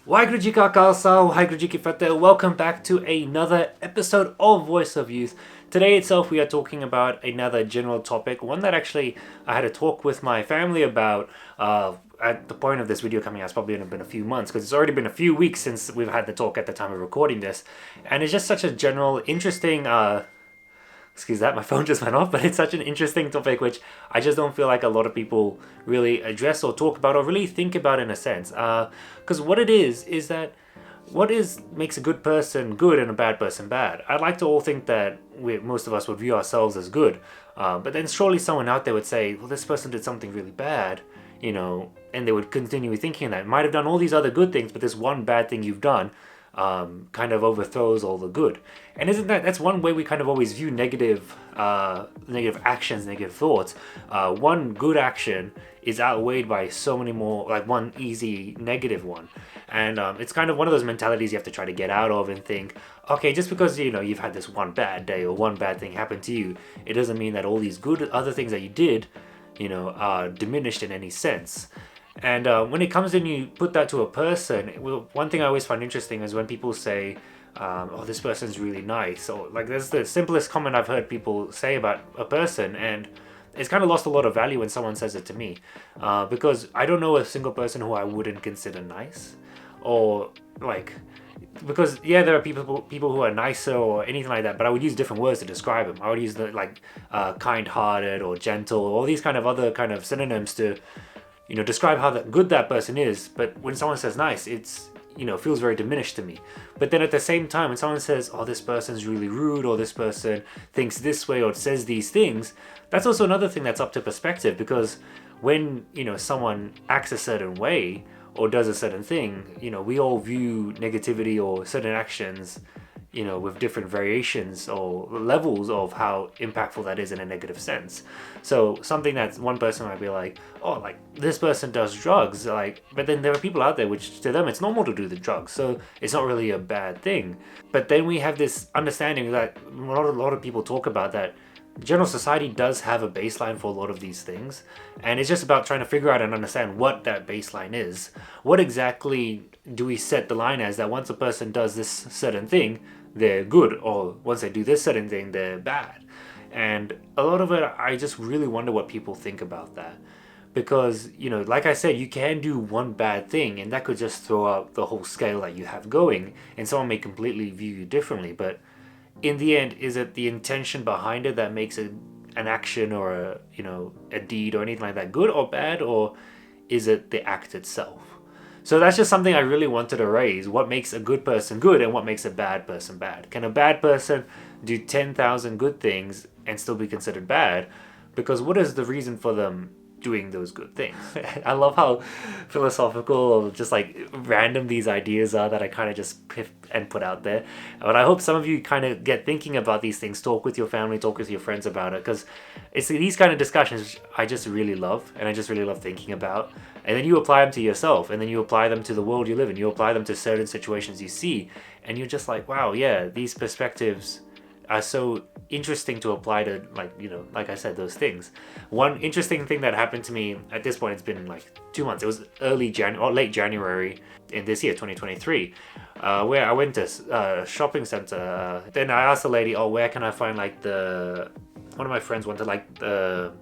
Waheguru Ji Ka Khalsa, Waheguru Ji Ki Fateh. Welcome back to another episode of Voice of Youth. Today itself we are talking about another general topic, one that actually I had a talk with my family about at the point of this video coming out. It's probably been a few months because it's already been a few weeks since we've had the talk at the time of recording this. And it's just such a general, interesting excuse that, my phone just went off, but it's such an interesting topic which I just don't feel like a lot of people really address or talk about or really think about in a sense. Because what it is that makes a good person good and a bad person bad. I'd like to all think that most of us would view ourselves as good, but then surely someone out there would say, well, this person did something really bad, and they would continue thinking that might have done all these other good things, but this one bad thing you've done kind of overthrows all the good. And that's one way we kind of always view negative actions, negative thoughts. One good action is outweighed by so many more, like one easy negative one. And it's kind of one of those mentalities you have to try to get out of and think, okay, just because you've had this one bad day or one bad thing happen to you, it doesn't mean that all these good other things that you did are diminished in any sense. And when it comes in, you put that to a person. One thing I always find interesting is when people say, oh, this person's really nice, or like that's the simplest comment I've heard people say about a person, and it's kind of lost a lot of value when someone says it to me, because I don't know a single person who I wouldn't consider nice, or like, because yeah, there are people who are nicer or anything like that, but I would use different words to describe them. I would use the kind-hearted or gentle, or all these kind of other kind of synonyms to describe how good that person is. But when someone says nice, it's feels very diminished to me. But then at the same time, when someone says, oh, this person's really rude, or this person thinks this way or says these things, that's also another thing that's up to perspective. Because when someone acts a certain way or does a certain thing, we all view negativity or certain actions with different variations or levels of how impactful that is in a negative sense. So something that one person might be like, oh, like this person does drugs, but then there are people out there which to them it's normal to do the drugs, so it's not really a bad thing. But then we have this understanding that a lot of people talk about that general society does have a baseline for a lot of these things, and it's just about trying to figure out and understand what that baseline is. What exactly do we set the line as that once a person does this certain thing, they're good, or once they do this certain thing, they're bad? And a lot of it, I just really wonder what people think about that. Because, like I said, you can do one bad thing and that could just throw out the whole scale that you have going, and someone may completely view you differently. But in the end, is it the intention behind it that makes it an action or a deed or anything like that good or bad, or is it the act itself? So that's just something I really wanted to raise. What makes a good person good and what makes a bad person bad? Can a bad person do 10,000 good things and still be considered bad? Because what is the reason for them doing those good things? I love how philosophical or just like random these ideas are that I kind of just pick and put out there. But I hope some of you kind of get thinking about these things, talk with your family, talk with your friends about it, because it's these kind of discussions I just really love, and I just really love thinking about. And then you apply them to yourself, and then you apply them to the world you live in, you apply them to certain situations you see, and you're just like, wow, yeah, these perspectives are so interesting to apply to, like I said, those things. One interesting thing that happened to me at this point, it's been like 2 months. It was late January in this year, 2023, where I went to a shopping center. Then I asked the lady, oh, where can I find one of my friends wanted the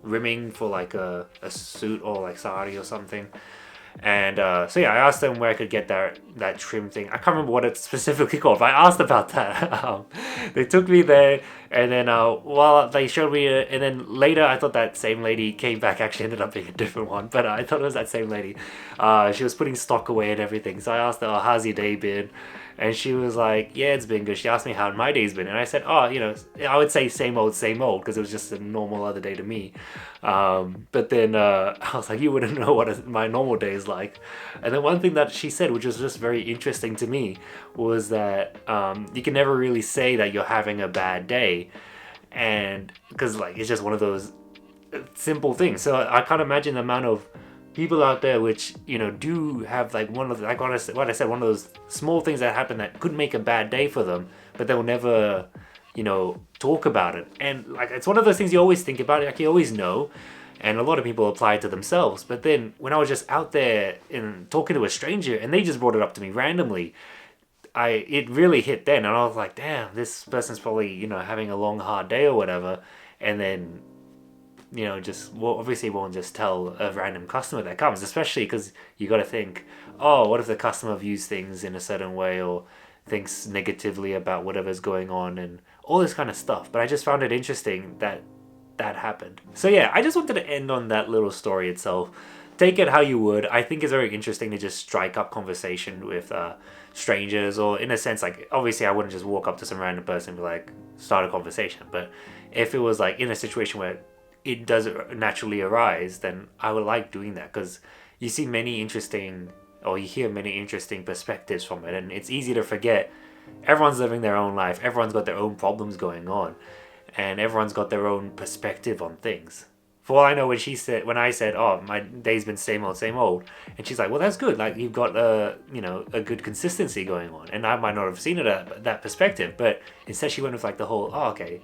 rimming for a suit or like sari or something. And so yeah, I asked them where I could get that trim thing. I can't remember what it's specifically called, but I asked about that. They took me there, and then they showed me and then later I thought that same lady came back, actually ended up being a different one, but I thought it was that same lady. She was putting stock away and everything, so I asked her, oh, how's your day been? And she was like, yeah, it's been good. She asked me how my day's been, and I said, oh, I would say same old, because it was just a normal other day to me. But then I was like, you wouldn't know what my normal day is like. And then one thing that she said, which was just very interesting to me, was that you can never really say that you're having a bad day, and because it's just one of those simple things. So I can't imagine the amount of people out there which do have one of what I said, one of those small things that happen that could make a bad day for them, but they'll never talk about it. And it's one of those things you always think about, you always know. and a lot of people apply it to themselves. But then when I was just out there and talking to a stranger and they just brought it up to me randomly, it really hit then, and I was like, damn, this person's probably, you know, having a long hard day or whatever. And then, you know, just, well, obviously won't just tell a random customer that comes, especially because you got to think, oh, what if the customer views things in a certain way or thinks negatively about whatever's going on and all this kind of stuff. But I just found it interesting that that happened. So yeah, I just wanted to end on that little story itself. Take it how you would. I think it's very interesting to just strike up conversation with strangers, or in a sense, like, obviously I wouldn't just walk up to some random person and be like, start a conversation. But if it was like in a situation where it does naturally arise, then I would like doing that, because you see many interesting, or you hear many interesting perspectives from it, and it's easy to forget everyone's living their own life, everyone's got their own problems going on, and everyone's got their own perspective on things. For all I know, when I said, oh, my day's been same old, and she's like, well, that's good, like, you've got a good consistency going on, and I might not have seen it at that perspective, but instead she went with like the whole, oh, okay,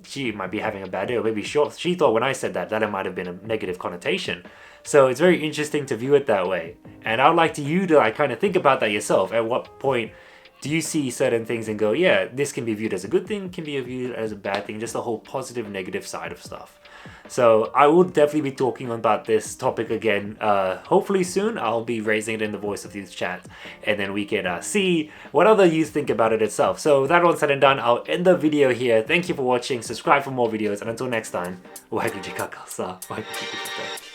she might be having a bad day, or maybe she thought when I said that it might have been a negative connotation. So it's very interesting to view it that way, and I would like you to like kind of think about that yourself. At what point do you see certain things and go, yeah, this can be viewed as a good thing, can be viewed as a bad thing, just the whole positive negative side of stuff. So I will definitely be talking about this topic again, hopefully soon. I'll be raising it in the Voice of Youth chat, and then we can see what other youth think about it itself. So that one said and done, I'll end the video here. Thank you for watching, subscribe for more videos, and until next time, Waheguru Ji Ka Khalsa, Waheguru Ji Ki Fateh.